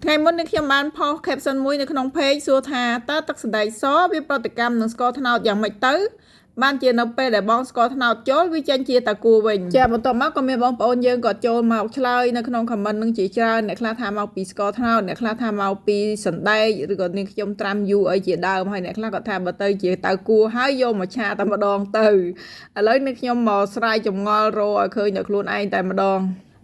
ថ្ងៃមុននេះខ្ញុំបានផុស caption មួយនៅក្នុង page សួរថាតើទឹកសណ្តែកសវាប្រតិកម្មនឹងស្ករត្នោតយ៉ាងម៉េចទៅបានជានៅពេលដែលបងស្ករត្នោតចូលវាចេញជាតាគួរវិញចាបន្ទាប់មកក៏មានបងប្អូនយើងក៏ចូលមកឆ្លើយនៅក្នុង comment នឹងជាច្រើនអ្នកខ្លះថាមកពីស្ករត្នោតអ្នកខ្លះថាមកពីសណ្តែកឬក៏នាងខ្ញុំត្រាំយូរអីជាដើមហើយអ្នកខ្លះក៏ថាបើទៅជាតាគួរហើយយកមកឆាតែម្ដងទៅឥឡូវនេះខ្ញុំមកស្រាយចម្ងល់រកឲ្យឃើញដល់ខ្លួនឯងតែម្ដង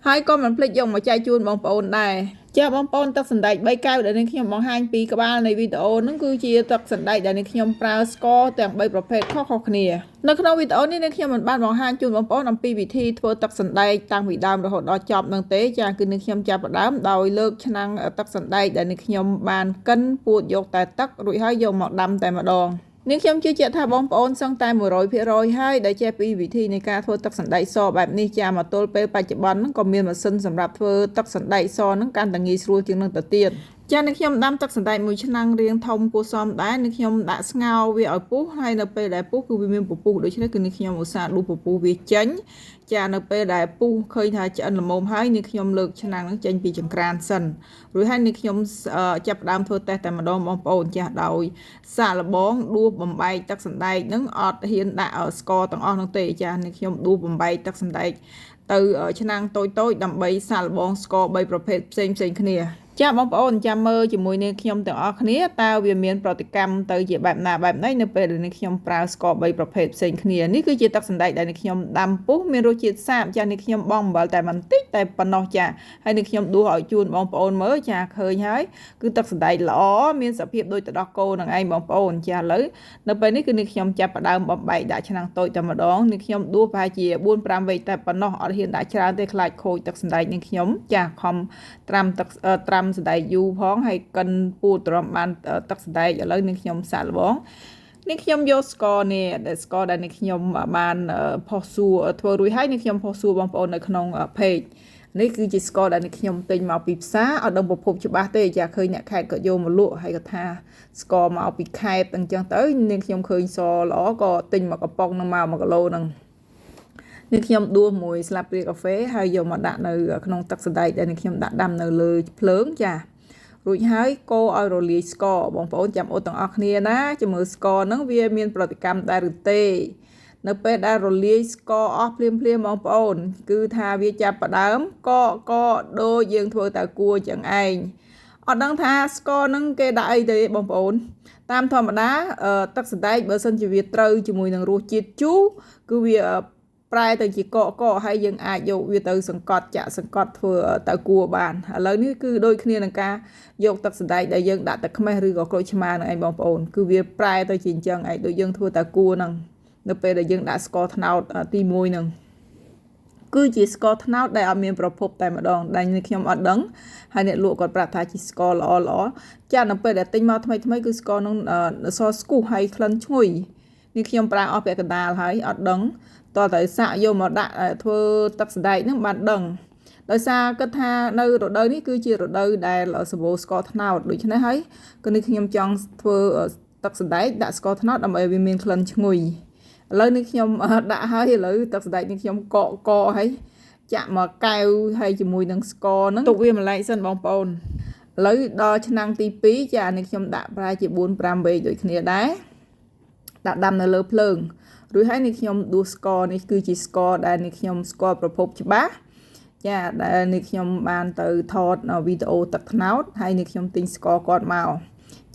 ហើយក៏មិនភ្លេចយកមកចែកជូនបងប្អូនដែរចាបងប្អូនទឹកសណ្តែក3កែវដែលខ្ញុំបង្ហាញពីក្បាលនៃវីដេអូហ្នឹងគឺជាទឹកសណ្តែកដែលខ្ញុំប្រើស្ករទាំង3ប្រភេទខុសៗគ្នានៅក្នុងវីដេអូនេះខ្ញុំមិនបានបង្ហាញជូនបងប្អូនអំពីវិធីធ្វើទឹកសណ្តែកតាំងពីដើមរហូតដល់ចប់ហ្នឹងទេចាគឺខ្ញុំចាប់ផ្ដើមដោយលើកឆ្នាំងទឹកសណ្តែកដែលខ្ញុំបានកិនពួតយកតែទឹករួចហើយយកមកដាំតែម្ដងនាងខ្ញុំជឿជាក់ថាបងប្អូនសឹងតែ 100% ហើយដែលចេះពីវិធីនៃការធ្វើទឹកសណ្តែកសបែបនេះចាមកទល់ពេលបច្ចុប្បន្នហ្នឹងក៏មានម៉ាស៊ីនសម្រាប់ធ្វើទឹកសណ្តែកសហ្នឹងកាន់តែងាយស្រួលជាងនឹងទៅទៀតចានាងខ្ញុំដាំទឹកសណ្តែកមួយឆ្នាំងរាងធំគួរសមដែរនាងខ្ញុំដាក់ស្ងោរវាឲ្យពុះហើយនៅពេលដែលពុះគឺវាមានពពុះដូច្នេះគឺនាងខ្ញុំឧស្សាហ៍ដួសពពុះវាចេញចានៅពេលដែលពុះឃើញថាឆ្អិនល្មមហើយនាងខ្ញុំលើកឆ្នាំងហ្នឹងចេញពីចង្ក្រានសិនរួចហើយនាងខ្ញុំចាប់ផ្ដើមធ្វើតេស្តតែម្ដងបងប្អូនចាដោយសាកល្បងដួសបំបែកទឹកសណ្តែកហ្នឹងអត់ហ៊ានដាក់ស្ករទាំងអស់ហ្នឹងទេចានាងខ្ញុំដួសបំបែកទឹកសណ្តែកទៅឆ្នាំងតូចៗដើម្បីសាកល្បងស្ករ3ប្រភេទផ្សេងគ្នាចាបងប្អូនចាំមើលជាមួយនឹងខ្ញុំទាំងអស់គ្នាតើវាមានប្រតិកម្មទៅជាបែបណាបែបណីនៅពេលដែលខ្ញុំប្រើស្ករ3ប្រភេទផ្សេងគ្នានេះគឺជាទឹកសណ្តែកដែលខ្ញុំដាំពុះមានរសជាតិសាបចានេះខ្ញុំបងអំបិលតែបន្តិចតែប៉ុណ្ណោះចាហើយនេះខ្ញុំដួសឲ្យជូនបងប្អូនមើលចាឃើញហើយគឺទឹកសណ្តែកល្អមានសភាពដូចទឹកដោះគោនឹងឯងបងប្អូនចាឥឡូវនៅពេលនេះគឺនេះខ្ញុំចាប់ផ្ដើមបំបែកដាក់ឆ្នាំងតូចតែម្ដងនេះខ្ញុំដួសប្រហែលជា 4-5 វែកតែប៉ុណ្ណោះអត់ហ៊ានដាក់ច្រើនទេខ្លាចខូចទឹកសណ្តែកនេះខ្ញុំចាខំត្រាំសណ្តែកយូរផងហើយកិនពួតទ្រាំបានទឹកសណ្តែកឥឡូវនេះខ្ញុំសាកល្បងនេះខ្ញុំយកស្ករនេះស្ករដែលនេះខ្ញុំបានផុសសួរធ្វើរួចហើយនេះខ្ញុំផុសសួរបងប្អូននៅក្នុង page នេះគឺជាស្ករដែលនេះខ្ញុំទិញមកពីផ្សារអត់ដឹងប្រភពច្បាស់ទេចាឃើញអ្នកខេត្តក៏យកមកលក់ហើយក៏ថាស្ករមកពីខេត្តអញ្ចឹងទៅនេះខ្ញុំឃើញសល្អក៏ទិញមកកំប៉ុងនឹងមក1គីឡូហ្នឹងនេះខ្ញុំដួសមួយស្លាបព្រាកាហ្វេហើយយកមកដាក់នៅក្នុងទឹកសណ្តែកដែលនេះខ្ញុំដាក់ដាំនៅលើភ្លើងចារួចហើយកូរឲ្យរលាយស្ករបងប្អូនចាំអត់ទាំងអស់គ្នាណាចាំមើលស្ករហ្នឹងវាមានប្រតិកម្មដែរឬទេនៅពេលដែលរលាយស្ករអស់ភ្លាមបងប្អូនគឺថាវាចាប់ផ្ដើមកដូចយើងធ្វើតែគួរចឹងឯងអត់ដឹងថាស្ករហ្នឹងគេដាក់អីទេបងប្អូនតាមធម្មតាទឹកសណ្តែកបើសិនជាវាត្រូវជាមួយនឹងរសជាតិជូរគឺវាប្រែទៅជាកកហើយយើងអាចយកវាទៅសង្កត់ធ្វើទៅគួរបានឥឡូវនេះគឺដូចគ្នានឹងការយកទឹកសណ្តែកដែលយើងដាក់ទឹកខ្មេះឬក៏ក្រូចឆ្មានឹងឯងបងប្អូនគឺវាប្រែទៅជាអញ្ចឹងឯងដូចយើងធ្វើទៅគួរហ្នឹងនៅពេលដែលយើងដាក់ស្ករត្នោតទី1ហ្នឹងគឺជាស្ករត្នោតដែលអត់មានប្រភពតែម្ដងដែលខ្ញុំអត់ដឹងហើយអ្នកលក់គាត់ប្រាប់ថាជាស្ករល្អចានៅពេលដែលទិញមកថ្មីគឺស្ករនោះសស្គូហើយក្លិនឈ្ងុយនេះខ្ញុំប្រើអស់ពាក់កណ្ដាលហើយអត់ដឹងតើទៅសាកយកមកដាក់ធ្វើទឹកសណ្តែកហ្នឹងបានដឹងដោយសារគិតថានៅរដូវនេះគឺជារដូវដែលសម្បូរស្ករត្នោតដូច្នេះហើយគឺនេះខ្ញុំចង់ធ្វើទឹកសណ្តែកដាក់ស្ករត្នោតដើម្បីឲ្យវាមានក្លិនឈ្ងុយឥឡូវនេះខ្ញុំដាក់ហើយឥឡូវទឹកសណ្តែកនេះខ្ញុំកហើយចាក់មកកែវហើយជាមួយនឹងស្ករហ្នឹងទុកវាម្លែកសិនបងប្អូនឥឡូវដល់ឆ្នាំងទី2ចានេះខ្ញុំដាក់ប្រហែលជា 4-5 វែកដូចគ្នាដែរដាក់ដាំនៅលើភ្លើងរួចហើយនេះខ្ញុំដួសស្ករនេះគឺជាស្ករដែលនេះខ្ញុំស្គាល់ប្រភពច្បាស់ចាដែលនេះខ្ញុំបានទៅថតវីដេអូទឹកត្នោតហើយនេះខ្ញុំទិញស្ករគាត់មក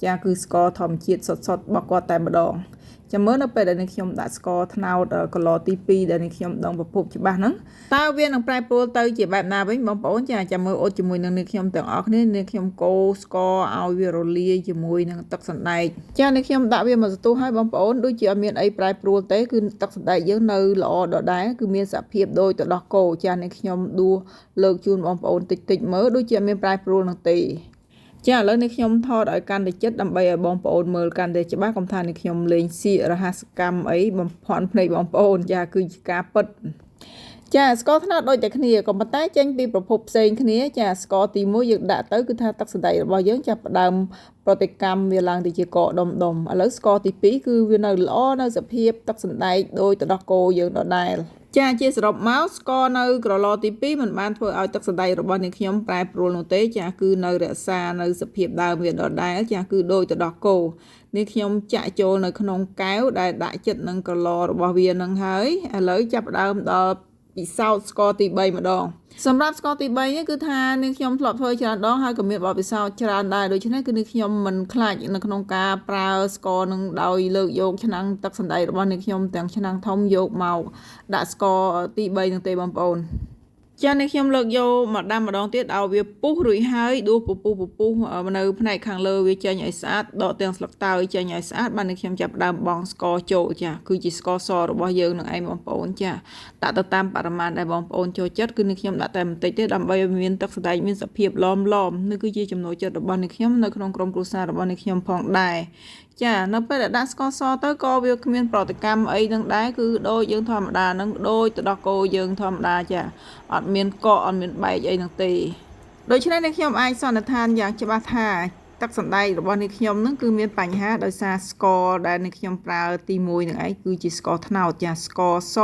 ចាគឺស្ករធម្មជាតិសុទ្ធរបស់គាត់តែម្ដងចាំមើលនៅពេលដែលនេះខ្ញុំដាក់ស្ករត្នោតគីឡូទី2ដែលនេះខ្ញុំដឹងប្រភពច្បាស់ហ្នឹងតើវានឹងប្រែប្រួលទៅជាបែបណាវិញបងប្អូនចាចាំមើលអត់ជាមួយនឹងនេះខ្ញុំទាំងអស់គ្នានេះខ្ញុំកូរស្ករឲ្យវារលាយជាមួយនឹងទឹកសណ្តែកចានេះខ្ញុំដាក់វាមកសន្ទុះឲ្យបងប្អូនដូចជាអត់មានអីប្រែប្រួលទេគឺទឹកសណ្តែកយើងនៅល្អដដែលគឺមានសភាពដូចទៅដោះគោចានេះខ្ញុំដួសលើកជូនបងប្អូនតិចមើលដូចជាអត់មានប្រែប្រួលនោះទេចាឥឡូវនេះខ្ញុំថតឲ្យកាន់តែចិត្តដើម្បីឲ្យបងប្អូនមើលកាន់តែច្បាស់កុំថានេះខ្ញុំលេងសៀករហស្សកម្មអីបំផន់ភ្នែកបងប្អូនចាគឺជាការពិត ចាស្ករត្នោតដូចតែគ្នាក៏ប៉ុន្តែចេញពីប្រភពផ្សេងគ្នាចាស្ករទី1យើងដាក់ទៅគឺថាទឹកសណ្តែករបស់យើងចាប់ផ្ដើមប្រតិកម្មវាឡើងទៅជាកកដុំឥឡូវស្ករទី2គឺវានៅល្អនៅសភាពទឹកសណ្តែកដូចទៅដោះគោយើងដដែលចាជាសរុបមកស្ករនៅក្រឡទី2មិនបានធ្វើឲ្យទឹកសណ្តែករបស់នាងខ្ញុំប្រែប្រួលនោះទេចាគឺនៅរក្សានៅសភាពដើមវាដដែលចាគឺដូចទៅដោះគោនាងខ្ញុំចាក់ចូលនៅក្នុងកែវដែលដាក់ចិត្តនឹងក្រឡរបស់វានឹងហើយឥឡូវចាប់ផ្ដើមដល់ពិសោធន៍ស្ករទី3ម្ដងសម្រាប់ស្ករទី3នេះគឺថានាងខ្ញុំធ្លាប់ធ្វើច្រើនដងហើយក៏មានបទពិសោធន៍ច្រើនដែរដូច្នេះគឺនាងខ្ញុំមិនខ្លាចនៅក្នុងការប្រើស្ករនឹងដោយលើកយកឆ្នាំងទឹកសណ្តែករបស់នាងខ្ញុំទាំងឆ្នាំងធំយកមកដាក់ស្ករទី3នឹងទេបងប្អូនចានេះខ្ញុំលើកយកមកដាំម្ដងទៀតឲ្យវាពុះរួចហើយដួសពុះនៅផ្នែកខាងលើវាចេញឲ្យស្អាតដកទាំងស្លឹកតើយចេញឲ្យស្អាតបាននេះខ្ញុំចាប់ផ្ដើមបង់ស្ករចូលចាគឺជាស្ករសរបស់យើងនឹងឯងបងប្អូនចាដាក់ទៅតាមបរិមាណដែលបងប្អូនចូលចិត្តគឺនេះខ្ញុំដាក់តែបន្តិចទេដើម្បីឲ្យមានទឹកសណ្តែកមានសភាពឡមនេះគឺជាចំណូលចិត្តរបស់នេះខ្ញុំនៅក្នុងក្រុមគ្រួសាររបស់នេះខ្ញុំផងដែរចានៅពេលដែលដាក់ស្ករសទៅក៏វាគ្មានប្រតិកម្មអីនឹងដែរគឺដូចយើងធម្មតានឹងដូចទៅដោះគោយើងធម្មតាចាអត់មានកកអត់មានបែកអីនឹងទេដូច្នេះនេះខ្ញុំអាចសន្និដ្ឋានយ៉ាងច្បាស់ថាទឹកសណ្តែករបស់នេះខ្ញុំនឹងគឺមានបញ្ហាដោយសារស្ករដែលនេះខ្ញុំប្រើទី1នឹងឯងគឺជាស្ករត្នោតចាស្ករស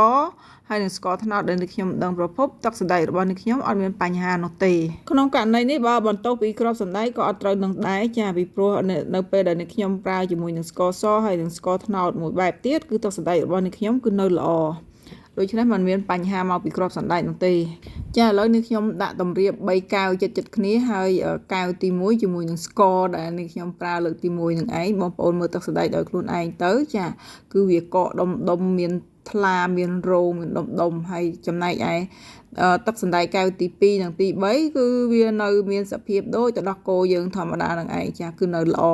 ហើយនឹងស្ករត្នោតដែលនេះខ្ញុំដឹងប្រភពទឹកសណ្តែករបស់នេះខ្ញុំអត់មានបញ្ហានោះទេក្នុងករណីនេះបើបន្ទោសពីគ្រាប់សណ្តែកក៏អត់ត្រូវនឹងដែរចាពីព្រោះនៅពេលដែលនេះខ្ញុំប្រើជាមួយនឹងស្ករសហើយនឹងស្ករត្នោតមួយបែបទៀតគឺទឹកសណ្តែករបស់នេះខ្ញុំគឺនៅល្អដូច្នេះมันមានបញ្ហាមកពីគ្រាប់សណ្តែកនោះទេចាឥឡូវនេះខ្ញុំដាក់តម្រៀប3កែវចិត្តគ្នាហើយកែវទី1ជាមួយនឹងស្ករដែលនេះខ្ញុំប្រើលើកទី1នឹងឯងបងប្អូនមើលទឹកសណ្តែកដោយខ្លួនឯងទៅចាគឺវាកកដុំមានថ្លាមានរោមមានដុំហើយចំណែកឯទឹកសណ្តែកកែវទី2និងទី3គឺវានៅមានសភាពដូចទៅដោះគោយើងធម្មតានឹងឯងចាគឺនៅល្អ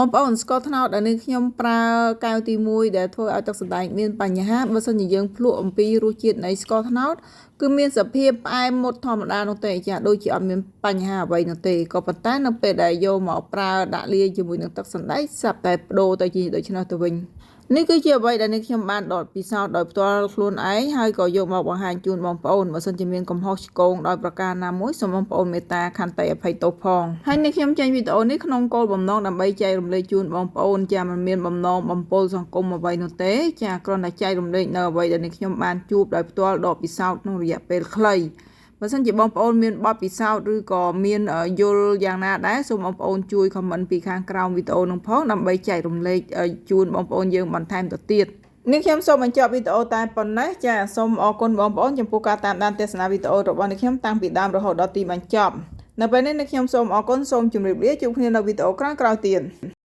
បងប្អូនស្ករត្នោតដែលនេះខ្ញុំប្រើកែវទី1ដែលធ្វើឲ្យទឹកសណ្តែកមានបញ្ហាបើសិនជាយើងភ្លក់អំពីរសជាតិនៃស្ករត្នោតគឺមានសភាពផ្អែមមុតធម្មតានោះទេចាដូចជាអត់មានបញ្ហាអ្វីនោះទេក៏ប៉ុន្តែនៅពេលដែលយកមកប្រើដាក់លាយជាមួយនឹងទឹកសណ្តែកស្រាប់តែបដូរទៅជាដូច្នោះទៅវិញនេះគឺជាអ្វីដែលនេះខ្ញុំបានដកពិសោធន៍ដោយផ្ទាល់ខ្លួនឯងហើយក៏យកមកបង្ហាញជូនបងប្អូនបើសិនជាមានកំហុសឆ្គងដោយប្រការណាមួយសូមបងប្អូនមេត្តាខន្តីអភ័យទោសផងហើយនេះខ្ញុំចេញវីដេអូនេះក្នុងគោលបំណងដើម្បីចែករំលែកជូនបងប្អូនចាមិនមានបំណងបំពុលសង្គមអ្វីនោះទេចាគ្រាន់តែចែករំលែកនៅអ្វីដែលនេះខ្ញុំបានជួបដោយផ្ទាល់ដកពិសោធន៍ក្នុងរយៈពេលខ្លីបើសិនជាបងប្អូនមានបទពិសោធន៍ឬក៏មានយល់យ៉ាងណាដែរសូមបងប្អូនជួយខមមិនពីខាងក្រោមវីដេអូនោះផងដើម្បីចែករំលែកជូនបងប្អូនយើងបន្ថែមទៅទៀតនេះខ្ញុំសូមបញ្ចប់វីដេអូតែប៉ុណ្ណេះចាសូមអរគុណបងប្អូនចំពោះការតាមដានទស្សនាវីដេអូរបស់នេះខ្ញុំតាំងពីដើមរហូតដល់ទីបញ្ចប់នៅពេលនេះខ្ញុំសូមអរគុណសូមជម្រាបលាជួបគ្នានៅវីដេអូក្រោយៗទៀត